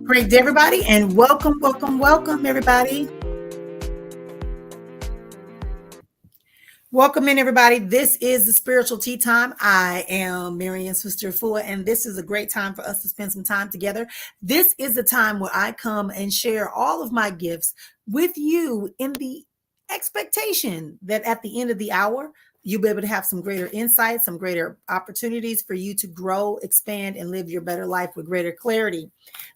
Great day, everybody, and welcome, everybody. Welcome in, everybody. This is the Spiritual Tea Time. I am Marrian Sista Efua, and this is a great time for us to spend some time together. This is the time where I come and share all of my gifts with you in the expectation that at the end of the hour, you'll be able to have some greater insights, some greater opportunities for you to grow, expand, and live your better life with greater clarity.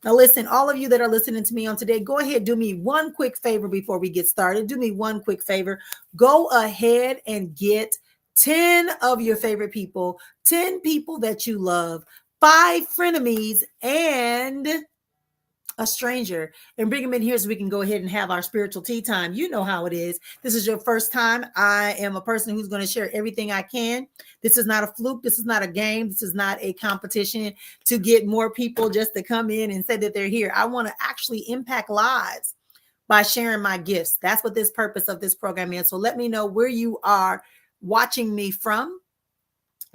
Now, listen, all of you that are listening to me on today, go ahead, do me one quick favor before we get started. Do me one quick favor. Go ahead and get 10 of your favorite people, 10 people that you love, 5 frenemies, and a stranger, and bring them in here so we can go ahead and have our spiritual tea time. You know how it is. This is your first time. I am a person who's going to share everything I can. This is not a fluke. This is not a game. This is not a competition to get more people just to come in and say that they're here. I want to actually impact lives by sharing my gifts. That's what this purpose of this program is. So let me know where you are watching me from.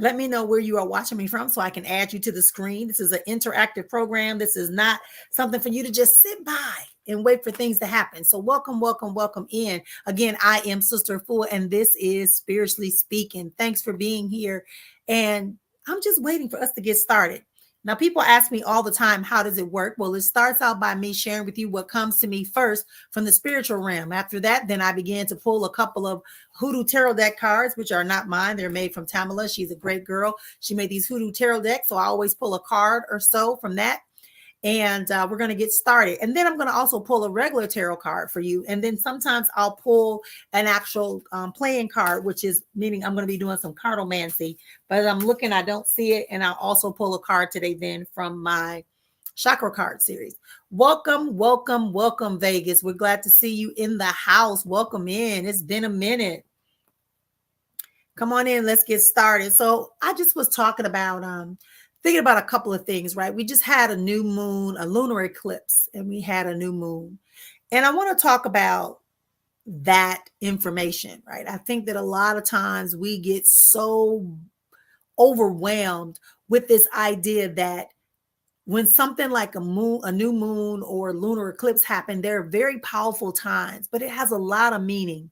Let me know where you are watching me from so I can add you to the screen. This is an interactive program. This is not something for you to just sit by and wait for things to happen. So welcome in. Again, I am Sista Efua, and this is Spiritually Speaking. Thanks for being here. And I'm just waiting for us to get started. Now, people ask me all the time, how does it work? Well, it starts out by me sharing with you what comes to me first from the spiritual realm. After that, then I began to pull a couple of hoodoo tarot deck cards, which are not mine. They're made from Tamala. She's a great girl. She made these hoodoo tarot decks. So I always pull a card or so from that. And we're going to get started. And then I'm going to also pull a regular tarot card for you. And then sometimes I'll pull an actual playing card, which is meaning I'm going to be doing some cartomancy. But as I'm looking, I don't see it. And I'll also pull a card today then from my chakra card series. Welcome, Vegas. We're glad to see you in the house. Welcome in. It's been a minute. Come on in. Let's get started. So I just was talking about thinking about a couple of things, right? We just had a new moon, a lunar eclipse, and we had a new moon. And I want to talk about that information, right? I think that a lot of times we get so overwhelmed with this idea that when something like a new moon or lunar eclipse happen, they're very powerful times, but it has a lot of meaning.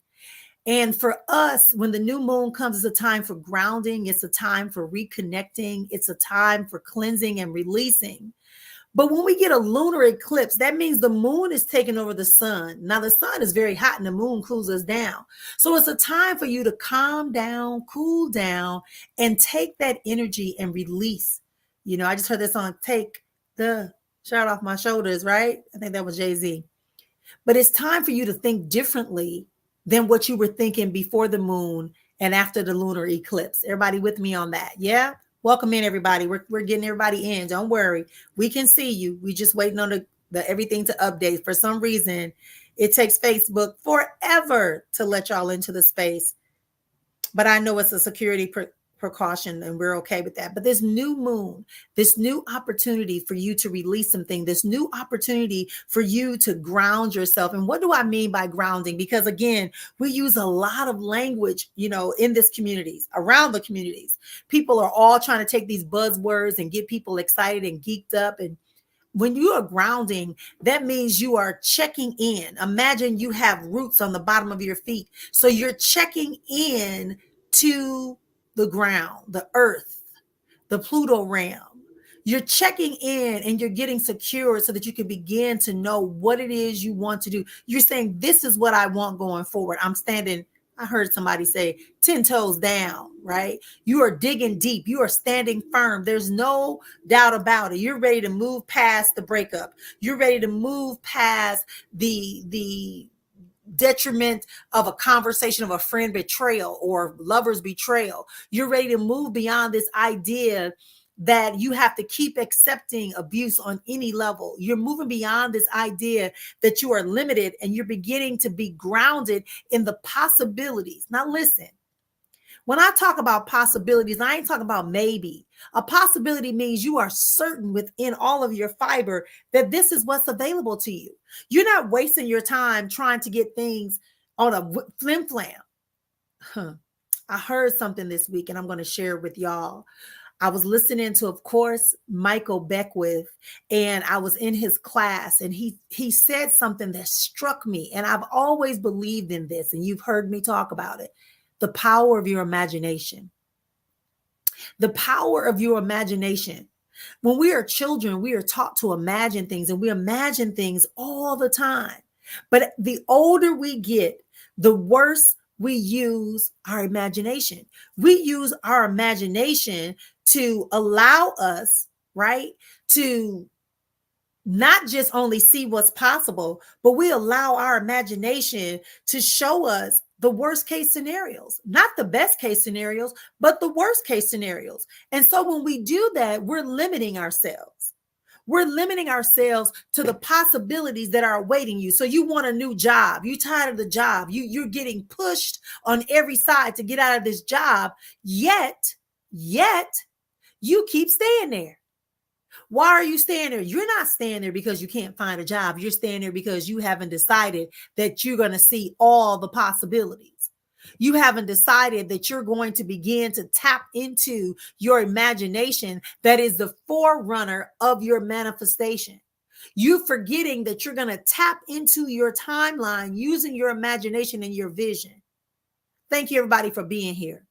And for us, when the new moon comes, it's a time for grounding. It's a time for reconnecting. It's a time for cleansing and releasing. But when we get a lunar eclipse, that means the moon is taking over the sun. Now, the sun is very hot and the moon cools us down. So it's a time for you to calm down, cool down, and take that energy and release. You know, I just heard this song, Take the Shirt Off My Shoulders, right? I think that was Jay-Z. But it's time for you to think differently than what you were thinking before the moon and after the lunar eclipse. Everybody with me on that? Yeah. Welcome in, everybody. We're getting everybody in. Don't worry. We can see you. We just waiting on the everything to update. For some reason, it takes Facebook forever to let y'all into the space. But I know it's a security precaution and we're okay with that. But this new moon, this new opportunity for you to release something, this new opportunity for you to ground yourself. And what do I mean by grounding? Because again, we use a lot of language, you know, in this communities, around the communities. People are all trying to take these buzzwords and get people excited and geeked up. And when you are grounding, that means you are checking in. Imagine you have roots on the bottom of your feet. So you're checking in to the ground, the earth, the Pluto realm. You're checking in and you're getting secure so that you can begin to know what it is you want to do. You're saying, this is what I want going forward. I'm standing, I heard somebody say 10 toes down, right? You are digging deep. You are standing firm. There's no doubt about it. You're ready to move past the breakup. You're ready to move past the detriment of a conversation of a friend betrayal or lover's betrayal. You're ready to move beyond this idea that you have to keep accepting abuse on any level. You're moving beyond this idea that you are limited and you're beginning to be grounded in the possibilities. Now listen, when I talk about possibilities, I ain't talking about maybe. A possibility means you are certain within all of your fiber that this is what's available to you. You're not wasting your time trying to get things on a flim flam. I heard something this week and I'm going to share it with y'all. I was listening to, of course, Michael Beckwith, and I was in his class, and he said something that struck me. And I've always believed in this, and you've heard me talk about it. The power of your imagination. The power of your imagination. When we are children, we are taught to imagine things, and we imagine things all the time. But the older we get, the worse we use our imagination. We use our imagination to allow us, right, to not just only see what's possible, but we allow our imagination to show us the worst case scenarios, not the best case scenarios, but the worst case scenarios. And so when we do that, we're limiting ourselves. We're limiting ourselves to the possibilities that are awaiting you. So you want a new job. You're tired of the job. You're getting pushed on every side to get out of this job. Yet you keep staying there. Why are you staying there? You're not staying there because you can't find a job. You're staying there because you haven't decided that you're going to see all the possibilities. You haven't decided that you're going to begin to tap into your imagination that is the forerunner of your manifestation. You forgetting that you're going to tap into your timeline using your imagination and your vision. Thank you, everybody, for being here.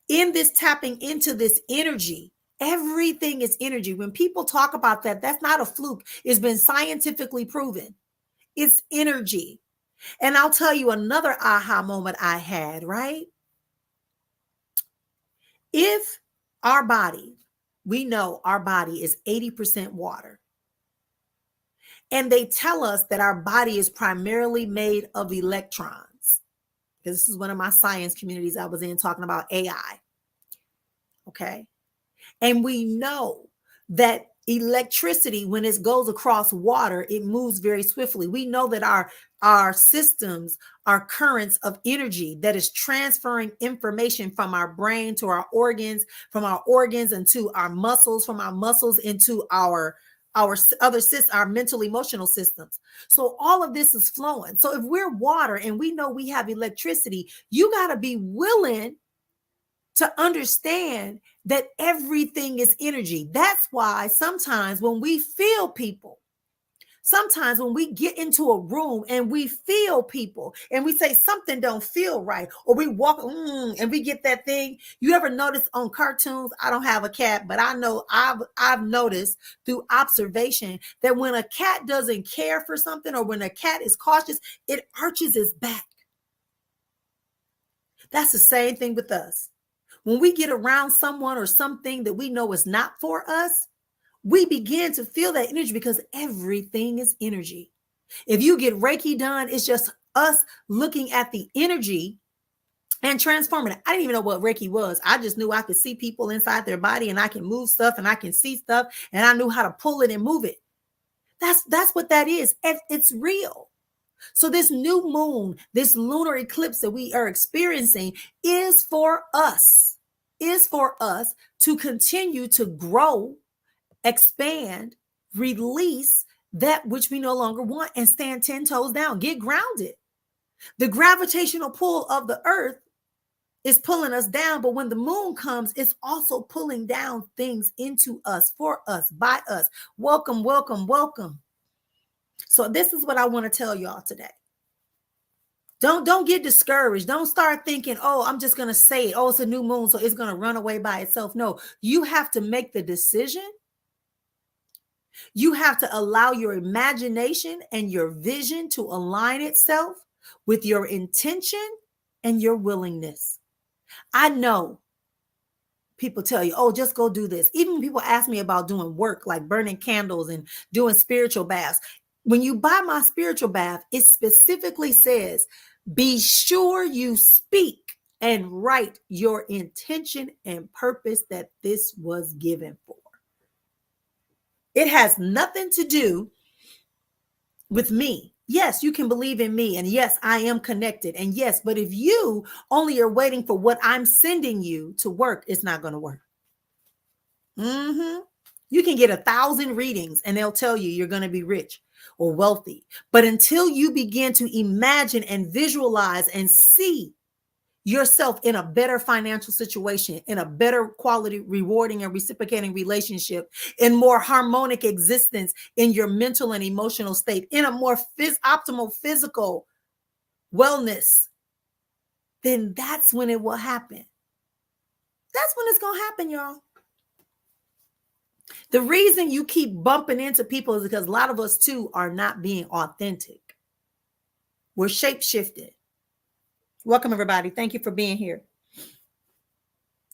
In this tapping into this energy, everything is energy. When people talk about that, that's not a fluke. It's been scientifically proven. It's energy. And I'll tell you another aha moment I had, right? If our body, we know our body is 80% water. And they tell us that our body is primarily made of electrons. Because this is one of my science communities I was in talking about AI. Okay. And we know that electricity, when it goes across water, it moves very swiftly. We know that our systems are currents of energy that is transferring information from our brain to our organs, from our organs into our muscles, from our muscles into our other systems, our mental emotional systems. So all of this is flowing. So if we're water and we know we have electricity, you got to be willing to understand that everything is energy. That's why sometimes when we feel people, sometimes when we get into a room and we feel people and we say something don't feel right, or we walk and we get that thing. You ever notice on cartoons? I don't have a cat, but I know I've noticed through observation that when a cat doesn't care for something, or when a cat is cautious, it arches its back. That's the same thing with us. When we get around someone or something that we know is not for us, we begin to feel that energy, because everything is energy. If you get Reiki done, it's just us looking at the energy and transforming it. I didn't even know what Reiki was. I just knew I could see people inside their body, and I can move stuff, and I can see stuff, and I knew how to pull it and move it. That's what that is. It's real. So this new moon, this lunar eclipse that we are experiencing is for us to continue to grow, expand, release that which we no longer want, and stand 10 toes down, get grounded. The gravitational pull of the earth is pulling us down, but when the moon comes, it's also pulling down things into us, for us, by us. Welcome, welcome, welcome. So this is what I want to tell y'all today. Don't get discouraged. Don't start thinking, oh, I'm just going to say it. Oh, it's a new moon, so it's going to run away by itself. No, you have to make the decision. You have to allow your imagination and your vision to align itself with your intention and your willingness. I know people tell you, oh, just go do this. Even when people ask me about doing work, like burning candles and doing spiritual baths. When you buy my spiritual bath, it specifically says, be sure you speak and write your intention and purpose that this was given for. It has nothing to do with me. Yes, you can believe in me. And yes, I am connected. And yes, but if you only are waiting for what I'm sending you to work, it's not going to work. You can get 1,000 readings and they'll tell you you're going to be rich or wealthy. But until you begin to imagine and visualize and see yourself in a better financial situation, in a better quality, rewarding and reciprocating relationship, in more harmonic existence in your mental and emotional state, in a more optimal physical wellness, then that's when it will happen. That's when it's going to happen, y'all. The reason you keep bumping into people is because a lot of us too are not being authentic. We're shape-shifted. Welcome, everybody. Thank you for being here.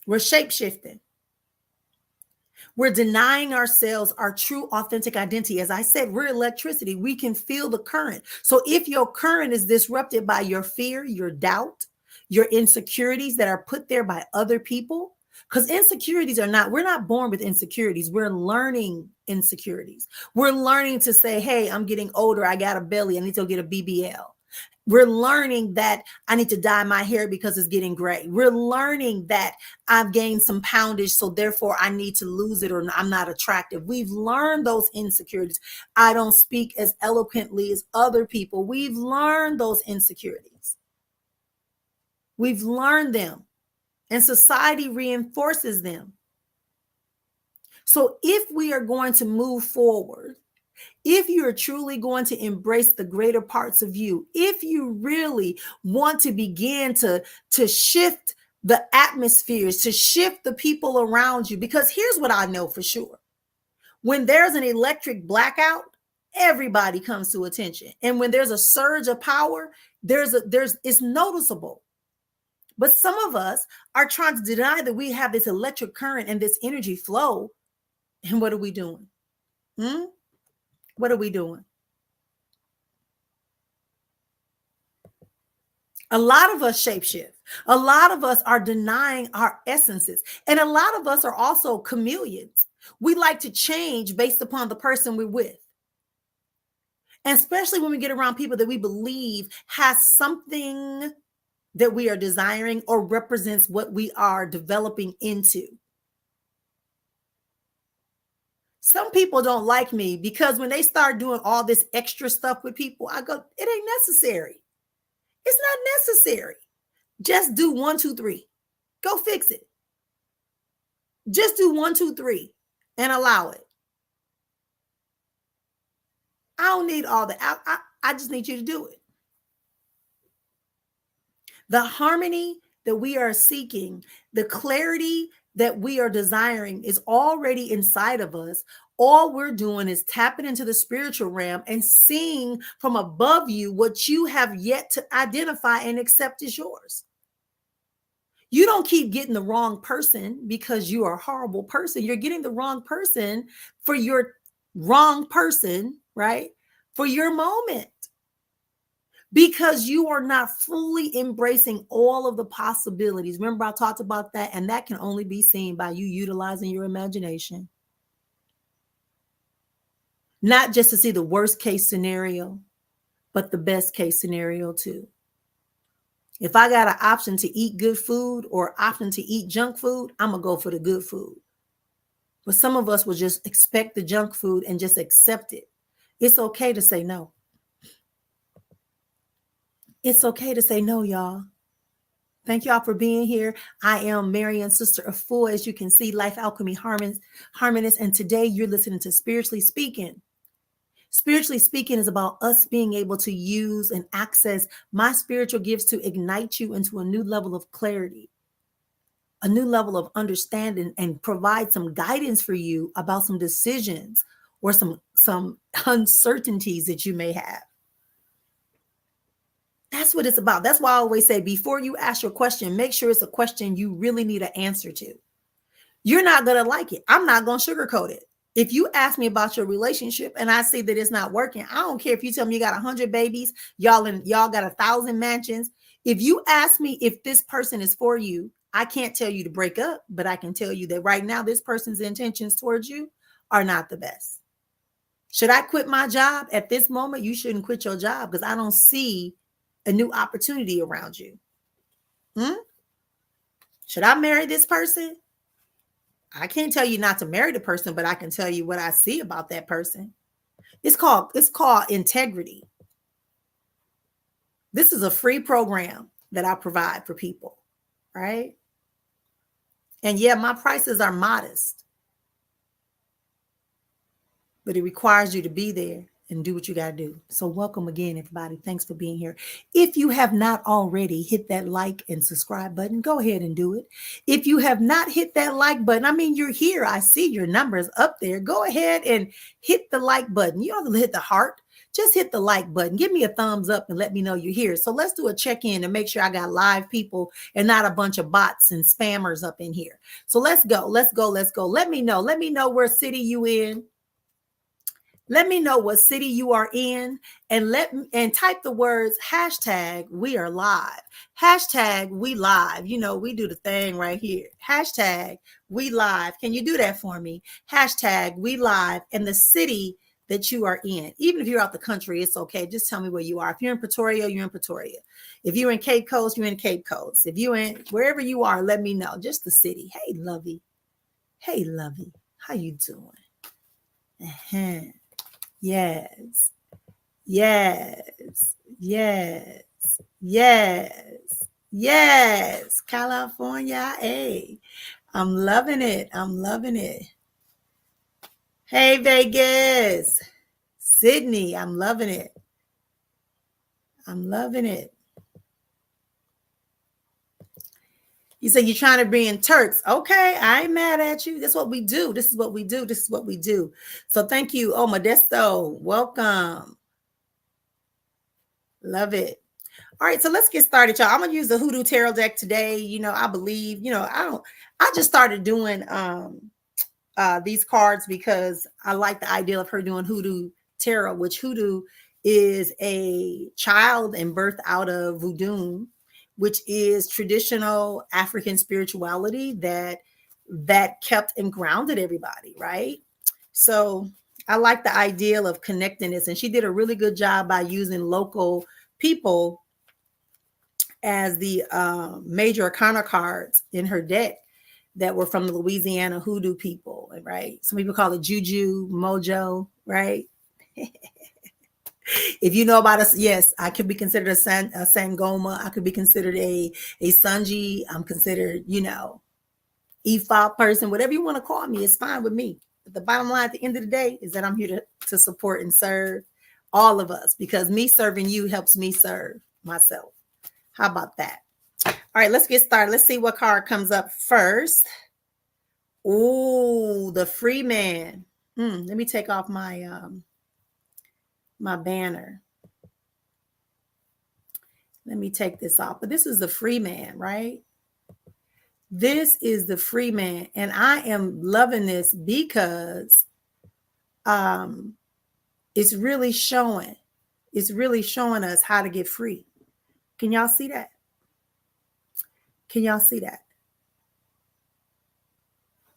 We're shape-shifting. We're denying ourselves our true authentic identity. As I said, we're electricity. We can feel the current. So if your current is disrupted by your fear, your doubt, your insecurities that are put there by other people, because insecurities we're not born with insecurities. We're learning insecurities. We're learning to say, hey, I'm getting older. I got a belly. I need to get a BBL. We're learning that I need to dye my hair because it's getting gray. We're learning that I've gained some poundage, so therefore I need to lose it, or I'm not attractive. We've learned those insecurities. I don't speak as eloquently as other people. We've learned those insecurities. We've learned them, and society reinforces them. So if we are going to move forward, if you're truly going to embrace the greater parts of you, if you really want to begin to shift the atmospheres, to shift the people around you, because here's what I know for sure. When there's an electric blackout, everybody comes to attention. And when there's a surge of power, it's noticeable. But some of us are trying to deny that we have this electric current and this energy flow. And what are we doing? What are we doing? A lot of us shapeshift. A lot of us are denying our essences. And a lot of us are also chameleons. We like to change based upon the person we're with. And especially when we get around people that we believe has something that we are desiring or represents what we are developing into. Some people don't like me because when they start doing all this extra stuff with people, I go, it ain't necessary. It's not necessary. Just do 1, 2, 3. Go fix it. Just do 1, 2, 3 and allow it. I don't need all that. I just need you to do it. The harmony that we are seeking, the clarity that we are desiring is already inside of us. All we're doing is tapping into the spiritual realm and seeing from above you what you have yet to identify and accept as yours. You don't keep getting the wrong person because you are a horrible person. You're getting the wrong person for your wrong person, right? For your moment. Because you are not fully embracing all of the possibilities. Remember, I talked about that, and that can only be seen by you utilizing your imagination. Not just to see the worst case scenario, but the best case scenario too. If I got an option to eat good food or option to eat junk food, I'm going to go for the good food. But some of us will just expect the junk food and just accept it. It's okay to say no. It's okay to say no, y'all. Thank y'all for being here. I am Marrian Sista Efua, as you can see, Life Alchemy Harmonist. And today you're listening to Spiritually Speaking. Spiritually Speaking is about us being able to use and access my spiritual gifts to ignite you into a new level of clarity, a new level of understanding, and provide some guidance for you about some decisions or some uncertainties that you may have. That's what it's about. That's why I always say, before you ask your question, make sure it's a question you really need an answer to. You're not going to like it. I'm not going to sugarcoat it. If you ask me about your relationship and I see that it's not working, I don't care if you tell me you got 100 babies, y'all got 1,000 mansions. If you ask me if this person is for you, I can't tell you to break up, but I can tell you that right now, this person's intentions towards you are not the best. Should I quit my job at this moment? You shouldn't quit your job because I don't see a new opportunity around you. Should I marry this person? I can't tell you not to marry the person, but I can tell you what I see about that person. It's called integrity. This is a free program that I provide for people, right? And yeah, my prices are modest, but it requires you to be there and do what you got to do. So welcome again, everybody. Thanks for being here. If you have not already hit that like and subscribe button, go ahead and do it. If you have not hit that like button, I mean, you're here. I see your numbers up there. Go ahead and hit the like button. You don't have to hit the heart. Just hit the like button. Give me a thumbs up and let me know you're here. So let's do a check-in and make sure I got live people and not a bunch of bots and spammers up in here. So let's go. Let's go. Let's go. Let me know. Let me know where city you in. Let me know what city you are in, and type the words hashtag we are live. Hashtag we live. You know, we do the thing right here. Hashtag we live. Can you do that for me? Hashtag we live and the city that you are in. Even if you're out the country, it's okay. Just tell me where you are. If you're in Pretoria, you're in Pretoria. If you're in Cape Coast, you're in Cape Coast. If you're in wherever you are, let me know. Just the city. Hey, Lovey. Hey, Lovey. How you doing? Uh-huh. Yes, yes, yes, yes, yes. California, hey, I'm loving it. I'm loving it. Hey, Vegas, Sydney, I'm loving it. I'm loving it. You say you're trying to bring in Turks. Okay, I ain't mad at you. That's what we do. This is what we do. This is what we do. So thank you. Oh, Modesto, welcome. Love it. All right, so let's get started, y'all. I'm gonna use the Hoodoo Tarot deck today. You know, I believe, you know, I just started doing these cards because I like the idea of her doing Hoodoo Tarot, which Hoodoo is a child and birth out of voodoo, which is traditional African spirituality that kept and grounded everybody, right? So I like the ideal of connecting this, and she did a really good job by using local people as the major arcana cards in her deck that were from the Louisiana hoodoo people, right? Some people call it juju, mojo, right? If you know about us, yes, I could be considered a sangoma. I could be considered a sanji. I'm considered, you know, Ifa person, whatever you want to call me, it's fine with me. But the bottom line at the end of the day is that I'm here to support and serve all of us, because me serving you helps me serve myself. How about that? All right, let's get started. Let's see what card comes up first. Oh, the free man. Let me take off my my banner. Let me take this off. But this is the free man, right? This is the free man. And I am loving this because it's really showing us how to get free. Can y'all see that? Can y'all see that?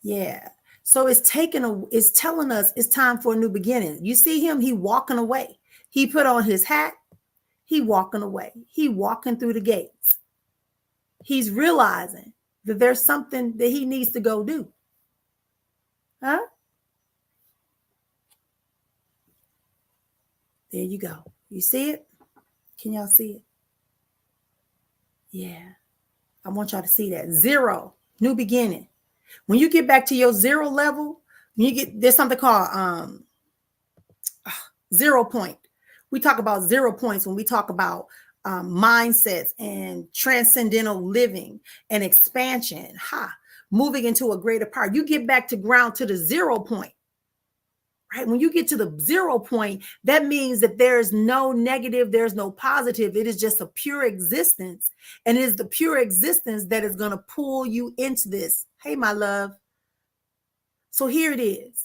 Yeah. So it's telling us it's time for a new beginning. You see him, he walking away. He put on his hat. He walking away. He walking through the gates. He's realizing that there's something that he needs to go do. Huh? There you go. You see it? Can y'all see it? Yeah. I want y'all to see that. 0, new beginning. When you get back to your 0 level, there's something called 0 point. We talk about 0 points when we talk about mindsets and transcendental living and expansion. Moving into a greater power. You get back to ground to the 0 point. Right? When you get to the 0 point, that means that there's no negative, there's no positive. It is just a pure existence. And it is the pure existence that is going to pull you into this. Hey, my love. So here it is.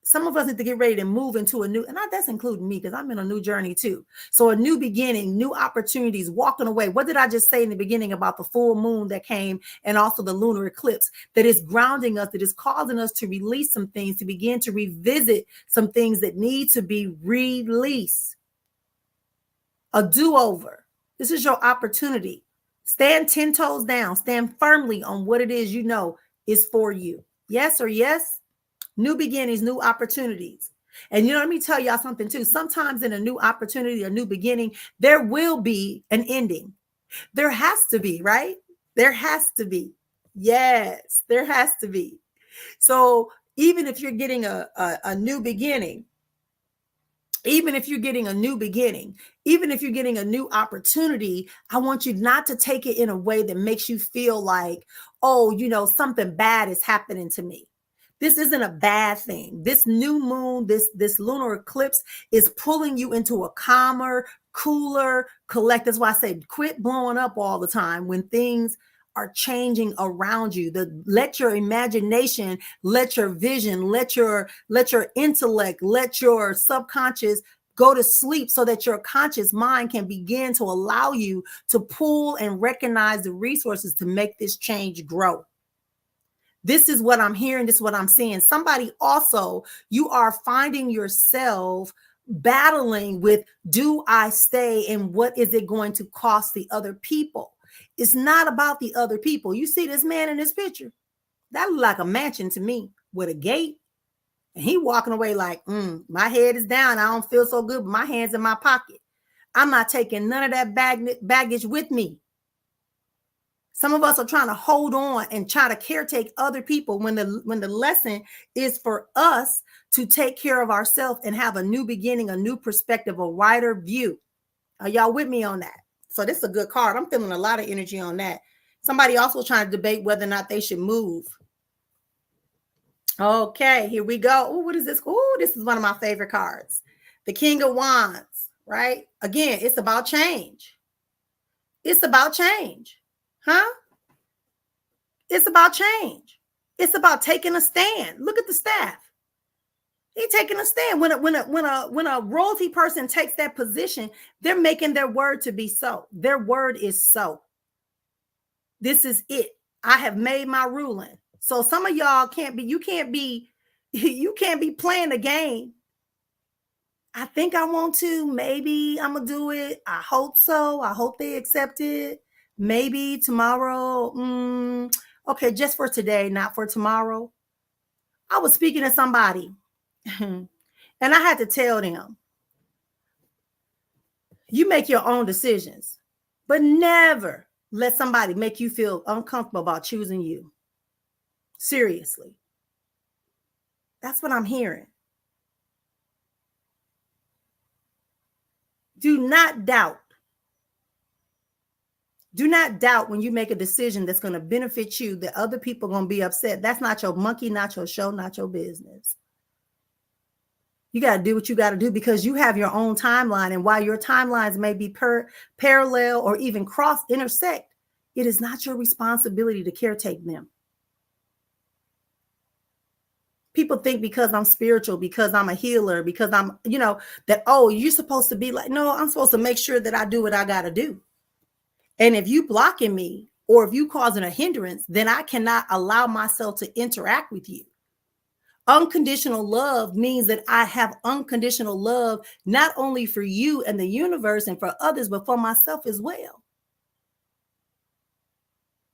Some of us need to get ready to move into a new, and that's including me because I'm in a new journey too. So a new beginning, new opportunities, walking away. What did I just say in the beginning about the full moon that came and also the lunar eclipse that is grounding us, that is causing us to release some things, to begin to revisit some things that need to be released. A do-over. This is your opportunity. Stand 10 toes down. Stand firmly on what it is you know is for you. Yes or yes? New beginnings, new opportunities. And you know, let me tell y'all something too. Sometimes in a new opportunity, a new beginning, there will be an ending. There has to be, right? There has to be. Yes, there has to be. So even if you're getting a new beginning, even if you're getting a new beginning, even if you're getting a new opportunity, I want you not to take it in a way that makes you feel like, oh, something bad is happening to me. This isn't a bad thing. This new moon, this lunar eclipse is pulling you into a calmer, cooler, collect. That's why I say quit blowing up all the time when things are changing around you. Let your imagination, let your vision, let your intellect, let your subconscious go to sleep so that your conscious mind can begin to allow you to pull and recognize the resources to make this change grow. This is what I'm hearing. This is what I'm seeing. Somebody also, you are finding yourself battling with, do I stay and what is it going to cost the other people? It's not about the other people. You see this man in this picture? That look like a mansion to me with a gate. And he walking away like, my head is down. I don't feel so good, but my hand's in my pocket. I'm not taking none of that baggage with me. Some of us are trying to hold on and try to caretake other people when the lesson is for us to take care of ourselves and have a new beginning, a new perspective, a wider view. Are y'all with me on that? So this is a good card. I'm feeling a lot of energy on that. Somebody also trying to debate whether or not they should move. Okay, here we go. Oh, what is this? Oh, this is one of my favorite cards. The King of Wands, right? Again, it's about change. It's about change. Huh? It's about change. It's about taking a stand. Look at the staff. He's taking a stand. When a royalty person takes that position, they're making their word to be so. Their word is so. This is it. I have made my ruling. So some of y'all you can't be playing the game. I think I want to. Maybe I'm gonna do it. I hope so. I hope they accept it. Maybe tomorrow. Okay, just for today, not for tomorrow. I was speaking to somebody. And I had to tell them, you make your own decisions, but never let somebody make you feel uncomfortable about choosing you. Seriously. That's what I'm hearing. Do not doubt. Do not doubt when you make a decision that's going to benefit you that other people are going to be upset. That's not your monkey, not your show, not your business. You got to do what you got to do because you have your own timeline. And while your timelines may be parallel or even intersect, it is not your responsibility to caretake them. People think because I'm spiritual, because I'm a healer, because I'm, that, oh, you're supposed to be like, no, I'm supposed to make sure that I do what I got to do. And if you blocking me or if you causing a hindrance, then I cannot allow myself to interact with you. Unconditional love means that I have unconditional love, not only for you and the universe and for others, but for myself as well.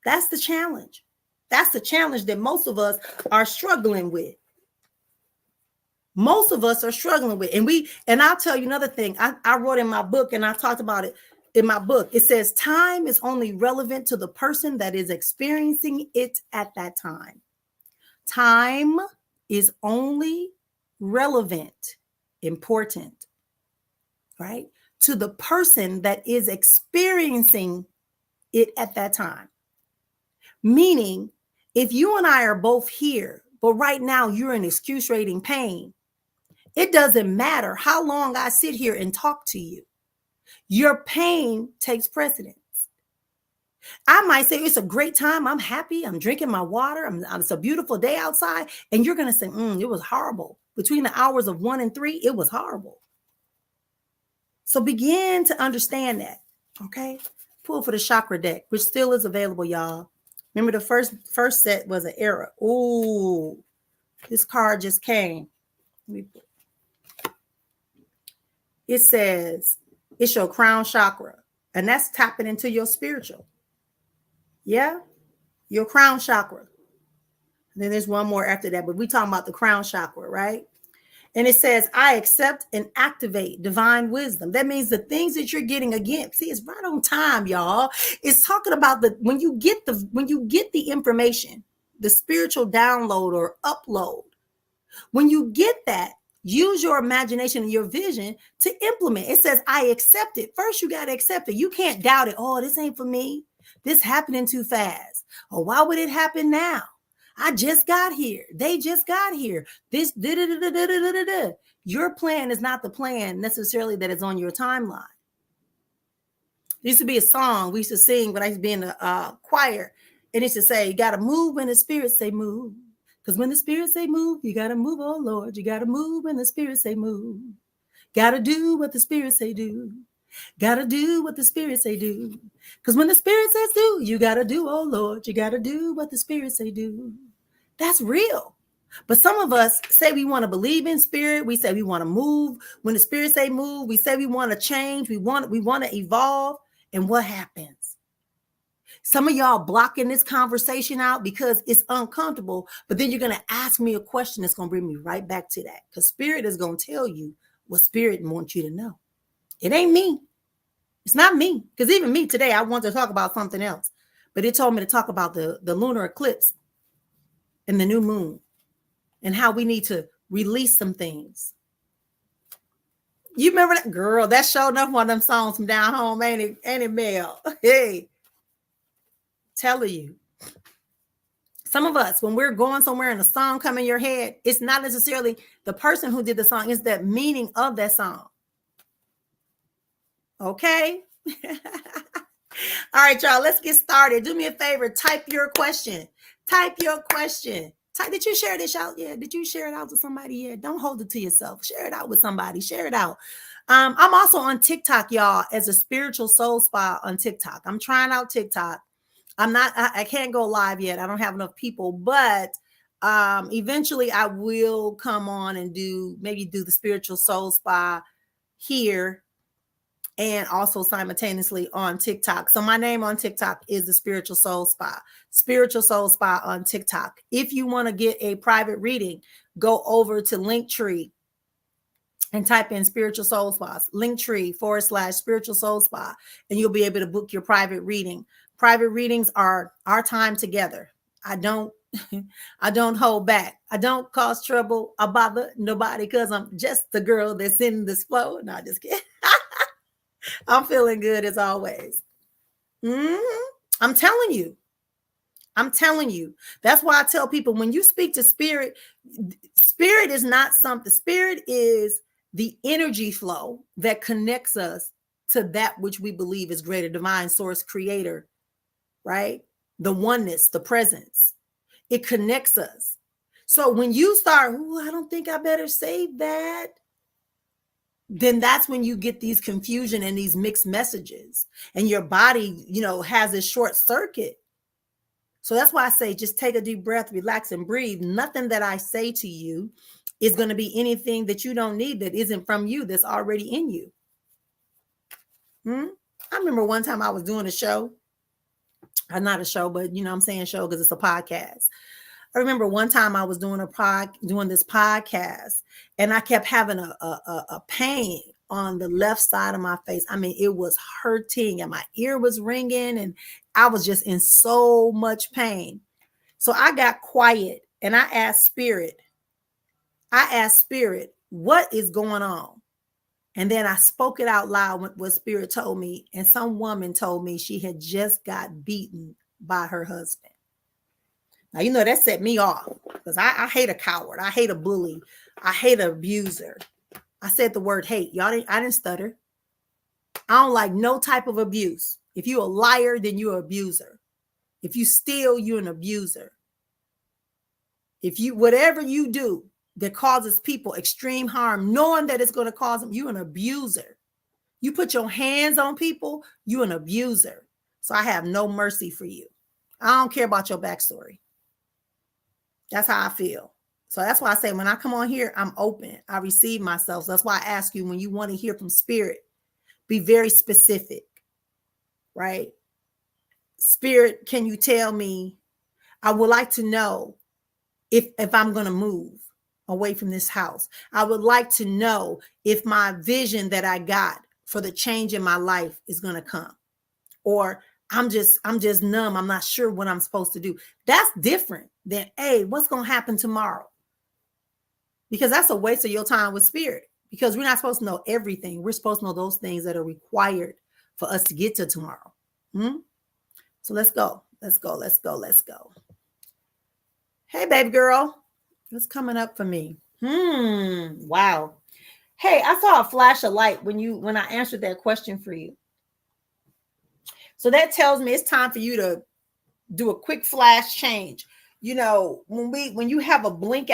That's the challenge. That's the challenge that most of us are struggling with. Most of us are struggling with. And I'll tell you another thing. I wrote in my book and I talked about it in my book. It says time is only relevant to the person that is experiencing it at that time. Time is only relevant, important, right, to the person that is experiencing it at that time. Meaning, if you and I are both here, but right now you're in excruciating pain, it doesn't matter how long I sit here and talk to you. Your pain takes precedence. I might say it's a great time. I'm happy. I'm drinking my water. It's a beautiful day outside. And you're going to say, it was horrible. Between the hours of 1 and 3, it was horrible. So begin to understand that. Okay. Pull for the chakra deck, which still is available, y'all. Remember the first set was an error. Ooh, this card just came. It says it's your crown chakra. And that's tapping into your spiritual. Yeah, your crown chakra. And then there's one more after that, but we're talking about the crown chakra, right? And it says, I accept and activate divine wisdom. That means the things that you're getting again. See, it's right on time, y'all. It's talking about when you get the information, the spiritual download or upload. When you get that, use your imagination and your vision to implement. It says, I accept it. First, you got to accept it. You can't doubt it. Oh, this ain't for me. This happening too fast. Oh, why would it happen now? I just got here. They just got here. This da-da-da-da-da-da-da-da. Your plan is not the plan necessarily that is on your timeline. There used to be a song we used to sing when I used to be in the choir. And it used to say, you got to move when the spirit say move. Because when the spirit say move, you got to move, oh Lord. You got to move when the spirit say move. Got to do what the spirit say do. Got to do what the spirit say do. Because when the spirit says do, you got to do, oh Lord. You got to do what the spirit say do. That's real. But some of us say we want to believe in spirit. We say we want to move. When the spirit say move, we say we want to change. We want to evolve. And what happens? Some of y'all blocking this conversation out because it's uncomfortable, but then you're going to ask me a question that's going to bring me right back to that, because spirit is going to tell you what spirit wants you to know. It ain't me. It's not me, because even me today, I want to talk about something else, but it told me to talk about the lunar eclipse and the new moon and how we need to release some things. You remember that? Girl, that showed up one of them songs from down home, ain't it, Mel? Hey. Telling you, some of us, when we're going somewhere and a song come in your head, it's not necessarily the person who did the song, it's that meaning of that song. Okay. All right, y'all, let's get started. Do me a favor, type your question. Did you share this out? Yeah. Did you share it out to somebody? Yeah. Don't hold it to yourself. Share it out with somebody. Share it out. I'm also on TikTok, y'all, as a spiritual soul spa on TikTok. I'm trying out TikTok. I can't go live yet. I don't have enough people, but eventually I will come on and do the spiritual soul spa here and also simultaneously on TikTok. So my name on TikTok is the Spiritual Soul Spa on TikTok. If you want to get a private reading, go over to Linktree and type in Spiritual Soul Spas, Linktree/Spiritual Soul Spa, and you'll be able to book your private reading. Private readings are our time together. I don't hold back. I don't cause trouble. I bother nobody because I'm just the girl that's in this flow. No, just kidding. I'm feeling good as always. I'm telling you. That's why I tell people, when you speak to spirit is not something. Spirit is the energy flow that connects us to that which we believe is greater, divine source, creator, right? The oneness, the presence. It connects us. So when you start, I don't think I better save that, then that's when you get these confusion and these mixed messages, and your body, has this short circuit. So that's why I say, just take a deep breath, relax, and breathe. Nothing that I say to you is going to be anything that you don't need, that isn't from you, that's already in you. I remember one time I was doing a show. Not a show, but I'm saying show because it's a podcast. I remember one time I was doing this podcast, and I kept having a pain on the left side of my face. I mean, it was hurting and my ear was ringing and I was just in so much pain. So I got quiet and I asked Spirit, what is going on? And then I spoke it out loud, what Spirit told me. And some woman told me she had just got beaten by her husband. Now, that set me off, because I hate a coward. I hate a bully. I hate an abuser. I said the word hate. I didn't stutter. I don't like no type of abuse. If you're a liar, then you're an abuser. If you steal, you're an abuser. Whatever you do that causes people extreme harm, knowing that it's going to cause them, you're an abuser. You put your hands on people, you're an abuser. So I have no mercy for you. I don't care about your backstory. That's how I feel. So that's why I say, when I come on here, I'm open. I receive myself. So that's why I ask you, when you want to hear from Spirit, be very specific, right? Spirit, can you tell me? I would like to know if I'm going to move. away from this house. I would like to know if my vision that I got for the change in my life is going to come. Or I'm just numb. I'm not sure what I'm supposed to do. That's different than, hey, what's going to happen tomorrow? Because that's a waste of your time with spirit. Because we're not supposed to know everything. We're supposed to know those things that are required for us to get to tomorrow. So let's go. Let's go. Let's go. Let's go. Hey, baby girl. What's coming up for me? Wow. Hey, I saw a flash of light when I answered that question for you. So that tells me it's time for you to do a quick flash change. You know, when you have a blink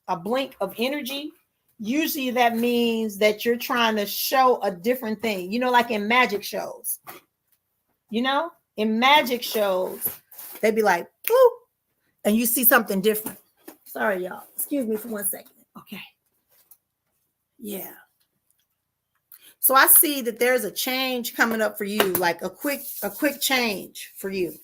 of energy, usually that means that you're trying to show a different thing. You know, like in magic shows. You know, in magic shows, they'd be like, boop, and you see something different. Sorry, y'all. Excuse me for 1 second. Okay. Yeah. So I see that there's a change coming up for you, like a quick change for you.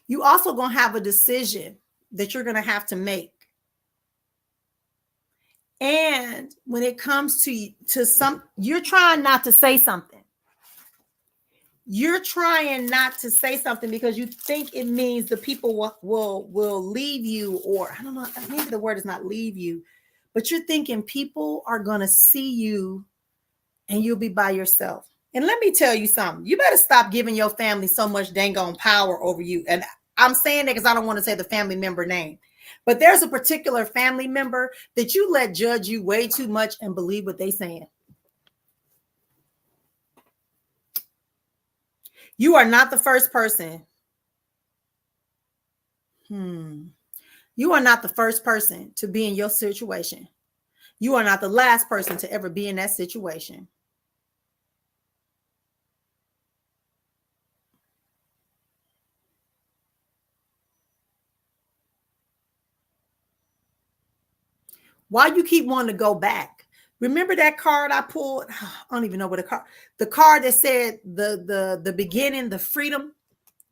You also going to have a decision that you're going to have to make. And when it comes to some, you're trying not to say something. You're trying not to say something because you think it means the people will leave you, or I don't know, maybe the word is not leave you, but you're thinking people are going to see you and you'll be by yourself. And let me tell you something. You better stop giving your family so much dang on power over you. And I'm saying that because I don't want to say the family member name. But there's a particular family member that you let judge you way too much and believe what they're saying. You are not the first person. You are not the first person to be in your situation. You are not the last person to ever be in that situation. Why you keep wanting to go back? Remember that card I pulled? I don't even know what the card that said the beginning, the freedom,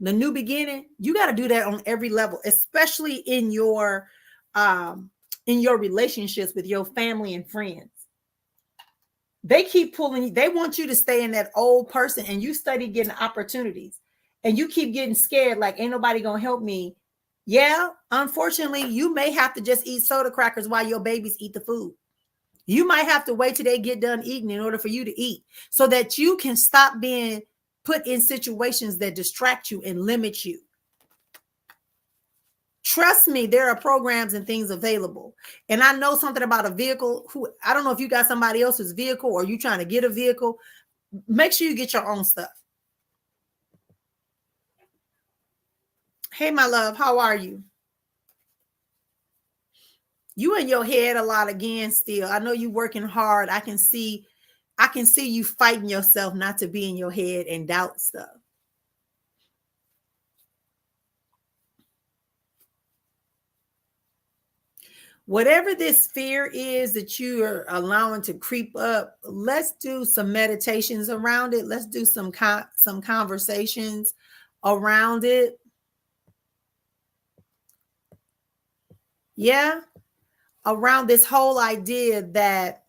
the new beginning. You got to do that on every level, especially in your relationships with your family and friends. They keep pulling, they want you to stay in that old person, and you study getting opportunities, and you keep getting scared like ain't nobody gonna help me. Yeah, unfortunately, you may have to just eat soda crackers while your babies eat the food. You might have to wait till they get done eating in order for you to eat, so that you can stop being put in situations that distract you and limit you. Trust me, there are programs and things available. And I know something about a vehicle. I don't know if you got somebody else's vehicle or you trying to get a vehicle. Make sure you get your own stuff. Hey, my love, how are you? You in your head a lot again still. I know you working hard. I can see you fighting yourself not to be in your head and doubt stuff. Whatever this fear is that you are allowing to creep up, let's do some meditations around it. Let's do some conversations around it. Yeah. Around this whole idea that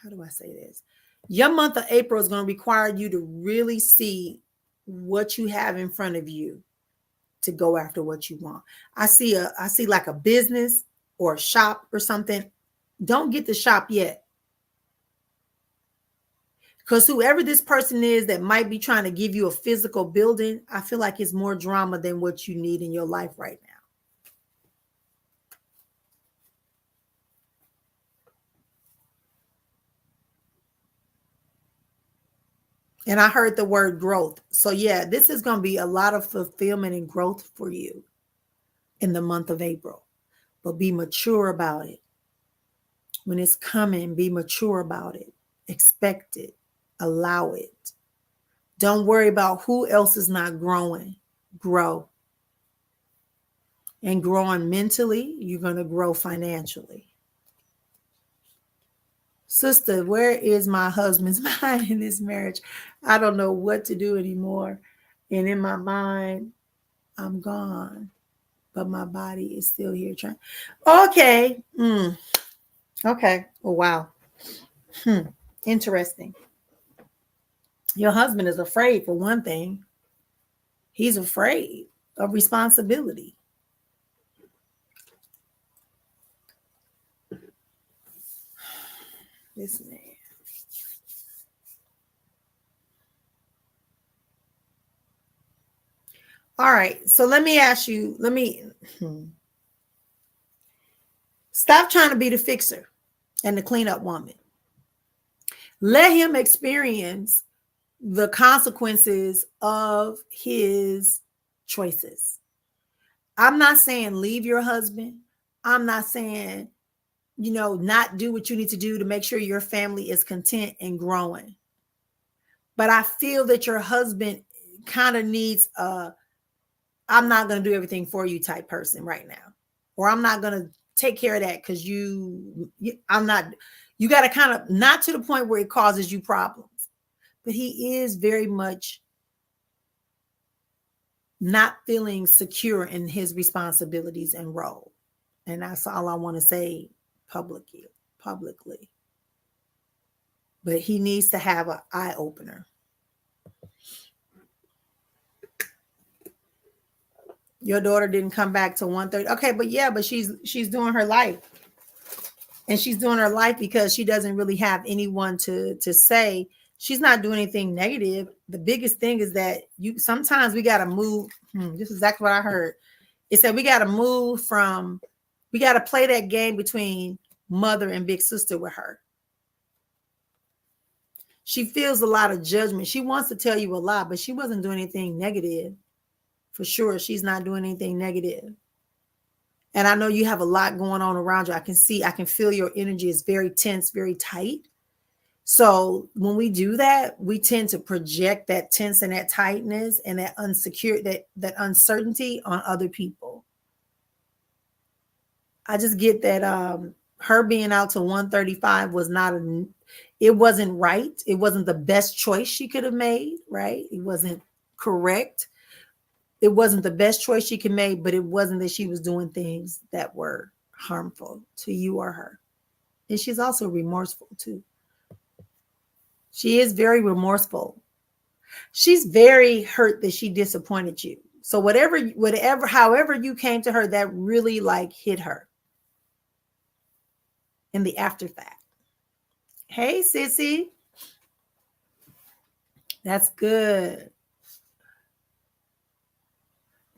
how do I say this? Your month of April is going to require you to really see what you have in front of you to go after what you want. I see like a business or a shop or something. Don't get the shop yet. Because whoever this person is that might be trying to give you a physical building, I feel like it's more drama than what you need in your life right now. And I heard the word growth. So yeah, this is going to be a lot of fulfillment and growth for you in the month of April. But be mature about it. When it's coming, be mature about it. Expect it. Allow it. Don't worry about who else is not growing. Grow. And growing mentally, you're going to grow financially. Sister, where is my husband's mind in this marriage? I don't know what to do anymore. And in my mind, I'm gone, but my body is still here trying. Okay. Okay. Oh, wow. Interesting. Your husband is afraid, for one thing. He's afraid of responsibility. This man. All right. So let me ask you, stop trying to be the fixer and the cleanup woman. Let him experience the consequences of his choices. I'm not saying leave your husband. I'm not saying, not do what you need to do to make sure your family is content and growing. But I feel that your husband kind of needs I'm not going to do everything for you type person right now. Or I'm not going to take care of that because you got to kind of, not to the point where it causes you problems. But he is very much not feeling secure in his responsibilities and role. And that's all I want to say publicly. But he needs to have an eye opener. Your daughter didn't come back to 1:30. Okay, but she's doing her life. And she's doing her life because she doesn't really have anyone to say. She's not doing anything negative. The biggest thing is that sometimes we got to move. This is exactly what I heard. It said we got to play that game between mother and big sister with her. She feels a lot of judgment. She wants to tell you a lot, but she wasn't doing anything negative. For sure, she's not doing anything negative. And I know you have a lot going on around you. I can feel your energy is very tense, very tight. So when we do that, we tend to project that tense and that tightness and that that uncertainty on other people. I just get that her being out to 1:35 was it wasn't right. It wasn't the best choice she could have made, right? It wasn't correct. It wasn't the best choice she could make, but it wasn't that she was doing things that were harmful to you or her. And she's also remorseful too. She is very remorseful. She's very hurt that she disappointed you. So however you came to her, that really hit her in the afterfact. Hey, sissy. That's good.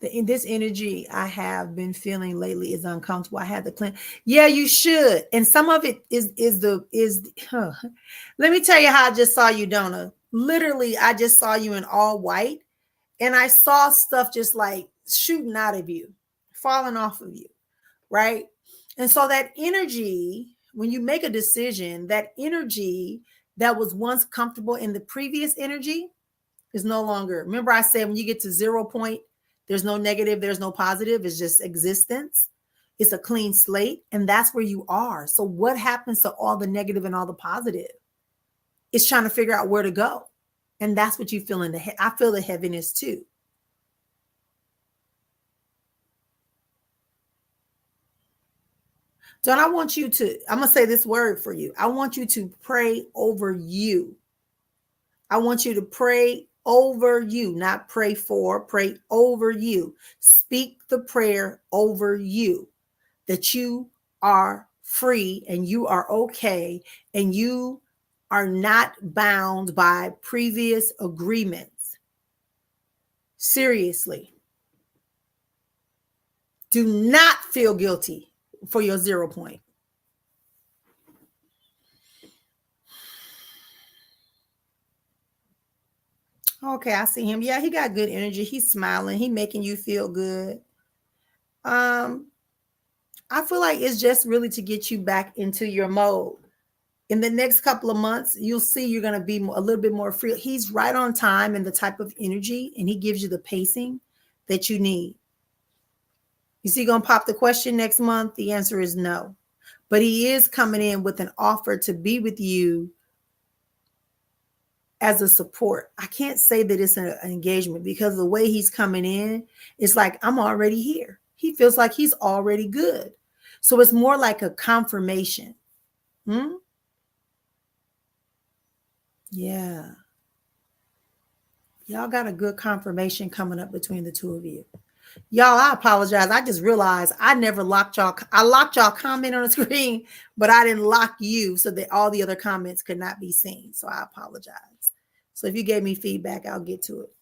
This energy I have been feeling lately is uncomfortable. I had to clean. Yeah, you should. And some of it is. Let me tell you how I just saw you, Donna. Literally, I just saw you in all white, and I saw stuff just shooting out of you, falling off of you, right? And so that energy, when you make a decision, that energy that was once comfortable in the previous energy is no longer. Remember, I said when you get to 0 point. There's no negative, there's no positive. It's just existence. It's a clean slate. And that's where you are. So what happens to all the negative and all the positive? It's trying to figure out where to go. And that's what you feel in the head. I feel the heaviness too. John, I'm going to say this word for you. I want you to pray over you. I want you to pray over you, not pray for, pray over you. Speak the prayer over you that you are free and you are okay and you are not bound by previous agreements. Seriously. Do not feel guilty for your 0 point. Okay, I see him. Yeah, he got good energy. He's smiling. He's making you feel good. I feel like it's just really to get you back into your mode. In the next couple of months, you'll see you're going to be a little bit more free. He's right on time in the type of energy, and he gives you the pacing that you need. You see, going to pop the question next month? The answer is no. But he is coming in with an offer to be with you as a support. I can't say that it's an engagement because the way he's coming in, it's like, I'm already here. He feels like he's already good. So it's more like a confirmation. Yeah. Y'all got a good confirmation coming up between the two of you. Y'all, I apologize. I just realized I never locked y'all. I locked y'all comment on the screen, but I didn't lock you so that all the other comments could not be seen. So I apologize. So if you gave me feedback, I'll get to it.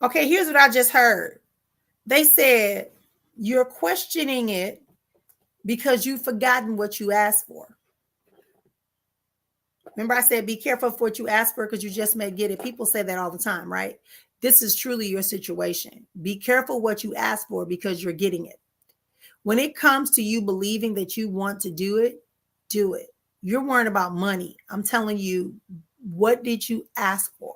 Okay, here's what I just heard. They said you're questioning it because you've forgotten what you asked for. Remember I said be careful for what you ask for because you just may get it. People say that all the time, right? This is truly your situation. Be careful what you ask for because you're getting it. When it comes to you believing that you want to do it, do it. You're worrying about money. I'm telling you, what did you ask for?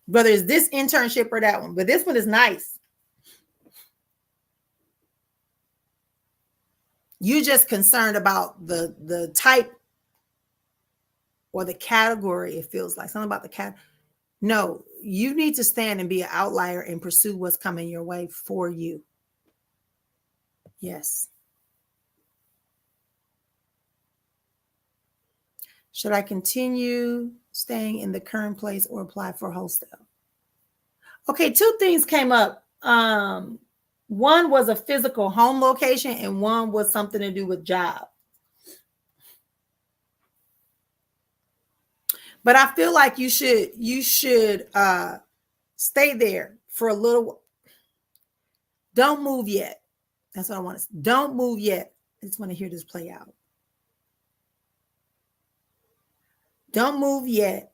Whether it's this internship or that one, but this one is nice. You're just concerned about the type or the category. It feels like something about the cat. No, you need to stand and be an outlier and pursue what's coming your way for you. Yes. Should I continue staying in the current place or apply for hostel? Okay, two things came up. One was a physical home location and one was something to do with job. But I feel like you should stay there for a little. Don't move yet. That's what I want to say. Don't move yet. I just want to hear this play out. Don't move yet.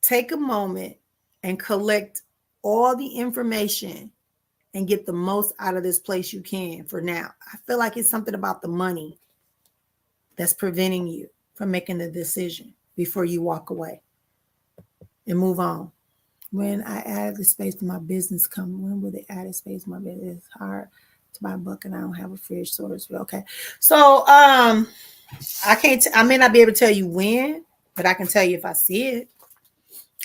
Take a moment and collect all the information and get the most out of this place you can for now. I feel like it's something about the money that's preventing you from making the decision before you walk away and move on. When I added the space to my business come, when will they add space to my business? It's hard to buy a book and I don't have a fridge storage. Okay. So I may not be able to tell you when, but I can tell you if I see it.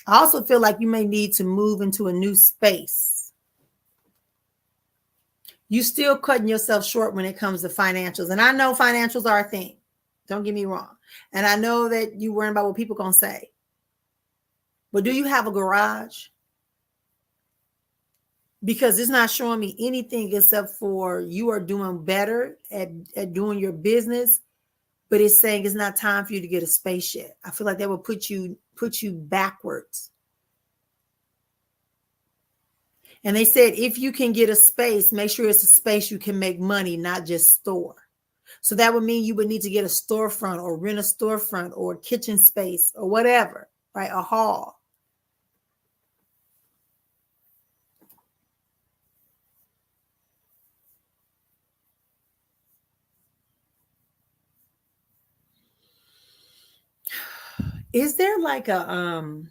I also feel like you may need to move into a new space. You still cutting yourself short when it comes to financials. And I know financials are a thing. Don't get me wrong. And I know that you worry about what people going to say. But do you have a garage? Because it's not showing me anything except for you are doing better at doing your business. But it's saying it's not time for you to get a space yet. I feel like that will put you backwards. And they said, if you can get a space, make sure it's a space you can make money, not just store. So that would mean you would need to get a storefront or rent a storefront or a kitchen space or whatever, right? A hall. Is there like a,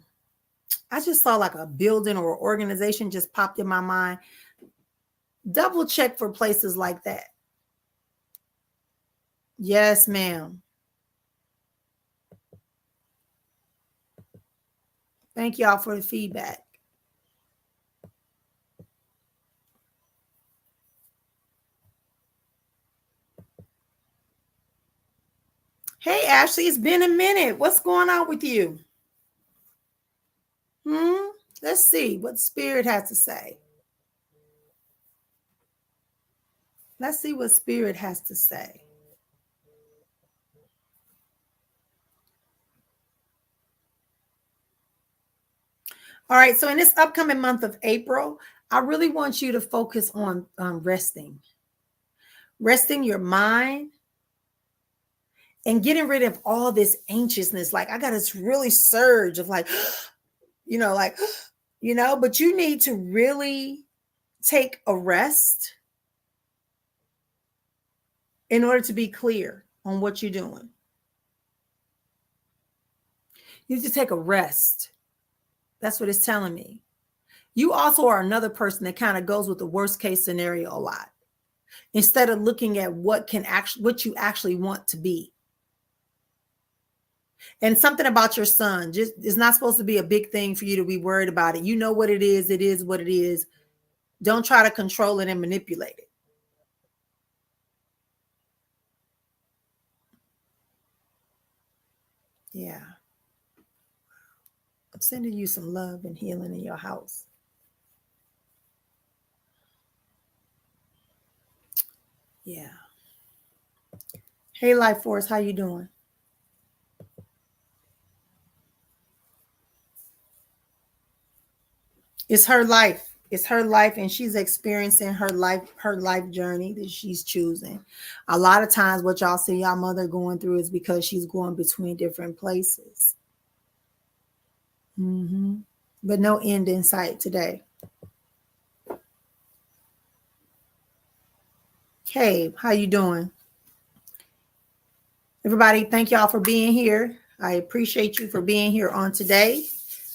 I just saw like a building or organization just popped in my mind. Double check for places like that. Yes, ma'am. Thank y'all for the feedback. Hey, Ashley, it's been a minute. What's going on with you? Let's see what Spirit has to say. Let's see what Spirit has to say. All right, so in this upcoming month of April, I really want you to focus on resting your mind and getting rid of all this anxiousness. Like I got this really surge of like, but you need to really take a rest in order to be clear on what you're doing. You need to take a rest. That's what it's telling me. You also are another person that kind of goes with the worst case scenario a lot, instead of looking at what you actually want to be. And something about your son, just it's not supposed to be a big thing for you to be worried about it. You know what it is what it is. Don't try to control it and manipulate it. Yeah. I'm sending you some love and healing in your house. Yeah. Hey, Life Force, how you doing? It's her life. It's her life, and she's experiencing her life journey that she's choosing. A lot of times what y'all see y'all mother going through is because she's going between different places. But no end in sight today. Hey, how you doing? Everybody, thank y'all for being here. I appreciate you for being here on today.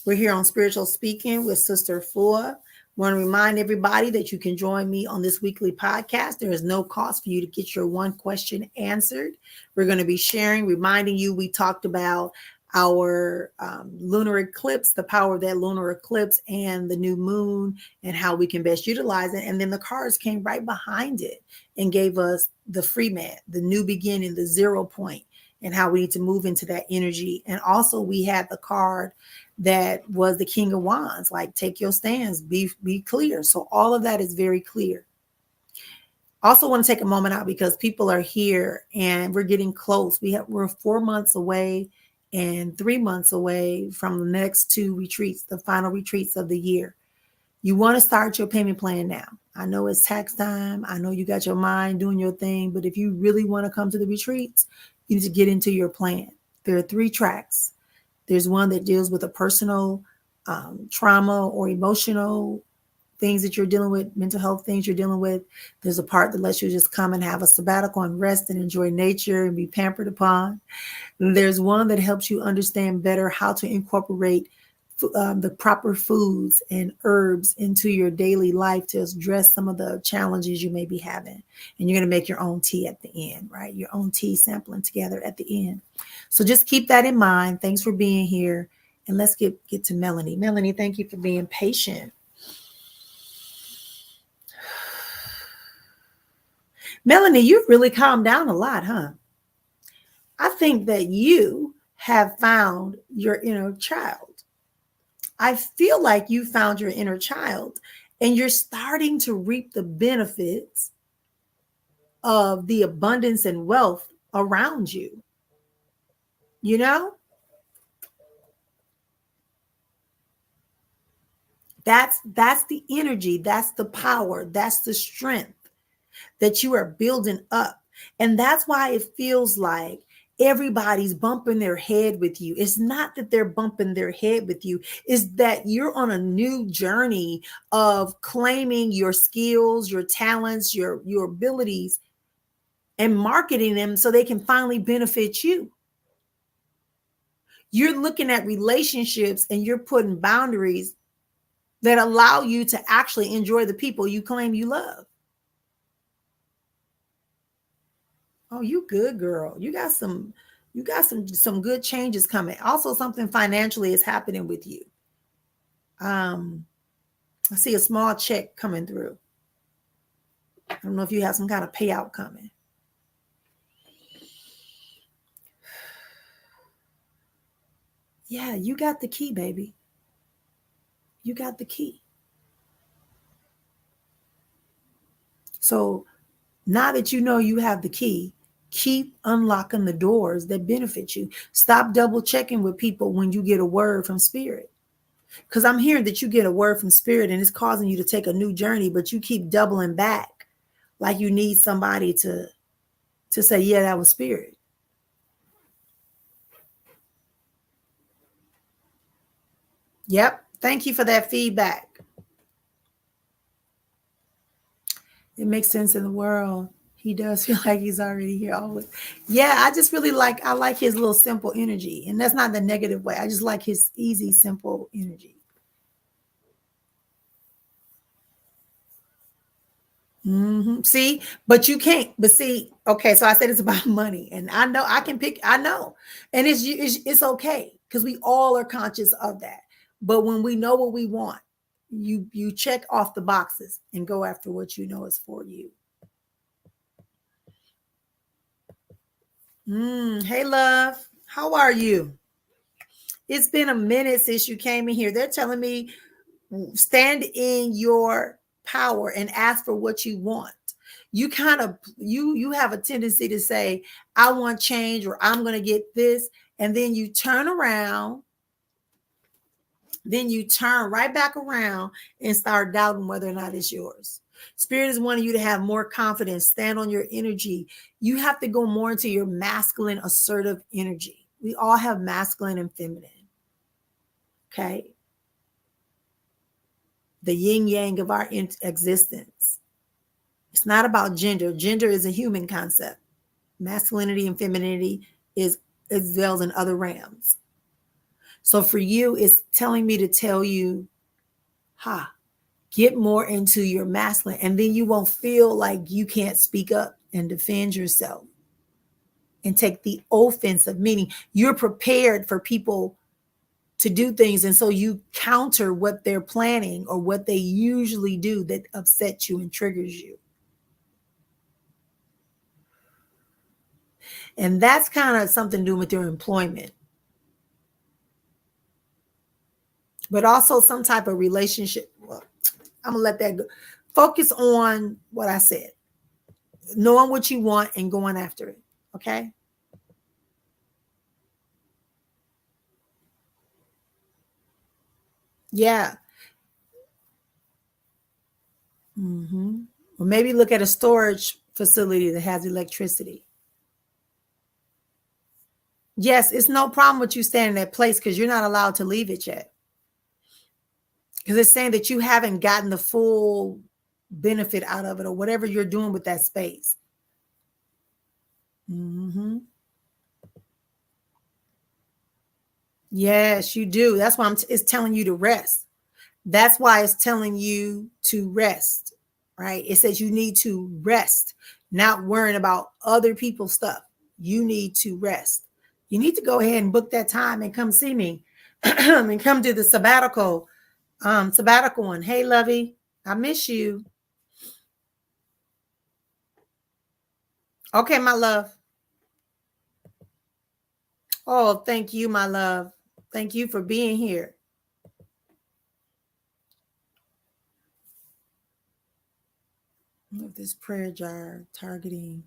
We're here on Spiritual Speaking with Sister Efua. Want to remind everybody that you can join me on this weekly podcast. There is no cost for you to get your one question answered. We're going to be sharing, reminding you, we talked about our lunar eclipse, the power of that lunar eclipse and the new moon and how we can best utilize it. And then the cards came right behind it and gave us the free man, the new beginning, the 0 point, and how we need to move into that energy. And also we had the card that was the King of Wands, like take your stands, be clear. So all of that is very clear. Also want to take a moment out because people are here and we're getting close. We're 4 months away and 3 months away from the next 2 retreats, the final retreats of the year. You want to start your payment plan now. I know it's tax time. I know you got your mind doing your thing, but if you really want to come to the retreats, you need to get into your plan. There are 3 tracks. There's one that deals with a personal trauma or emotional things that you're dealing with, mental health things you're dealing with. There's a part that lets you just come and have a sabbatical and rest and enjoy nature and be pampered upon. There's one that helps you understand better how to incorporate the proper foods and herbs into your daily life to address some of the challenges you may be having. And you're going to make your own tea at the end, right? Your own tea sampling together at the end. So just keep that in mind. Thanks for being here. And let's get to Melanie. Melanie, thank you for being patient. Melanie, you've really calmed down a lot, huh? I think that you have found your inner child. I feel like you found your inner child and you're starting to reap the benefits of the abundance and wealth around you. You know? That's the energy, that's the power, that's the strength that you are building up. And that's why it feels like everybody's bumping their head with you. It's not that they're bumping their head with you. It's that you're on a new journey of claiming your skills, your talents, your abilities, and marketing them so they can finally benefit you. You're looking at relationships and you're putting boundaries that allow you to actually enjoy the people you claim you love. Oh, you good, girl. You got some good changes coming. Also, something financially is happening with you. I see a small check coming through. I don't know if you have some kind of payout coming. Yeah, you got the key, baby. You got the key. So now that you know you have the key, keep unlocking the doors that benefit you. Stop double checking with people when you get a word from spirit. Because I'm hearing that you get a word from spirit and it's causing you to take a new journey, but you keep doubling back like you need somebody to say, yeah, that was spirit. Yep. Thank you for that feedback. It makes sense in the world. He does feel like he's already here always. Yeah, I like his little simple energy. And that's not the negative way. I just like his easy, simple energy. See, but you can't. But see, okay. So I said it's about money, and I know I can pick. I know, and it's okay because we all are conscious of that. But when we know what we want, you check off the boxes and go after what you know is for you. Hey, love, how are you? It's been a minute since you came in here. They're telling me stand in your power and ask for what you want. You kind of you have a tendency to say, I want change, or I'm going to get this, and then you turn around, then you turn right back around and start doubting whether or not it's yours. Spirit is wanting you to have more confidence, stand on your energy. You have to go more into your masculine, assertive energy. We all have masculine and feminine. Okay. The yin yang of our existence. It's not about gender. Gender is a human concept. Masculinity and femininity is dwells in other realms. So for you, it's telling me to tell you, get more into your masculine, and then you won't feel like you can't speak up and defend yourself and take the offensive, meaning you're prepared for people to do things. And so you counter what they're planning or what they usually do that upsets you and triggers you. And that's kind of something to do with your employment. But also some type of relationship. Well, I'm going to let that go. Focus on what I said. Knowing what you want and going after it. Okay? Yeah. Or maybe look at a storage facility that has electricity. Yes, it's no problem with you staying in that place because you're not allowed to leave it yet. Because it's saying that you haven't gotten the full benefit out of it or whatever you're doing with that space. Yes, you do. That's why it's telling you to rest. That's why it's telling you to rest, right? It says you need to rest, not worrying about other people's stuff. You need to rest. You need to go ahead and book that time and come see me and come to the sabbatical one. Hey, Lovey, I miss you. Okay, my love. Oh, thank you, my love. Thank you for being here. Look at this prayer jar targeting.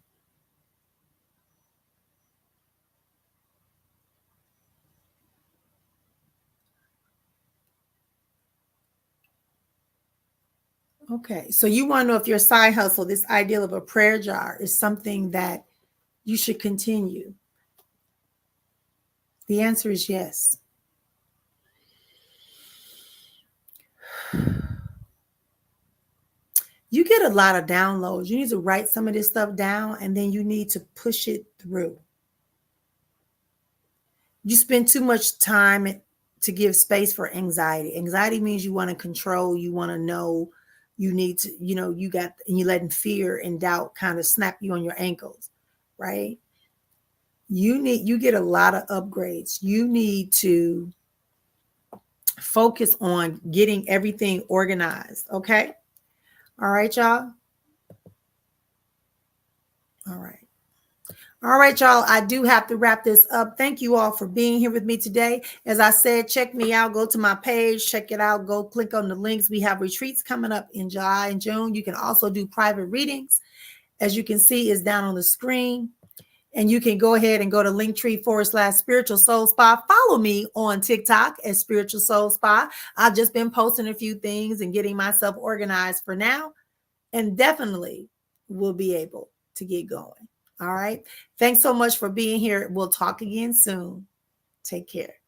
Okay, so you want to know if your side hustle, this ideal of a prayer jar, is something that you should continue. The answer is yes. You get a lot of downloads. You need to write some of this stuff down, and then you need to push it through. You spend too much time to give space for anxiety. Anxiety means you want to control, you want to know, you need to, and you letting fear and doubt kind of snap you on your ankles, right? You get a lot of upgrades. You need to focus on getting everything organized. Okay. All right, y'all. All right. All right, y'all. I do have to wrap this up. Thank you all for being here with me today. As I said, check me out. Go to my page, check it out. Go click on the links. We have retreats coming up in July and June. You can also do private readings. As you can see, is down on the screen. And you can go ahead and go to Linktree/Spiritual Soul Spa. Follow me on TikTok at Spiritual Soul Spa. I've just been posting a few things and getting myself organized for now, and definitely will be able to get going. All right. Thanks so much for being here. We'll talk again soon. Take care.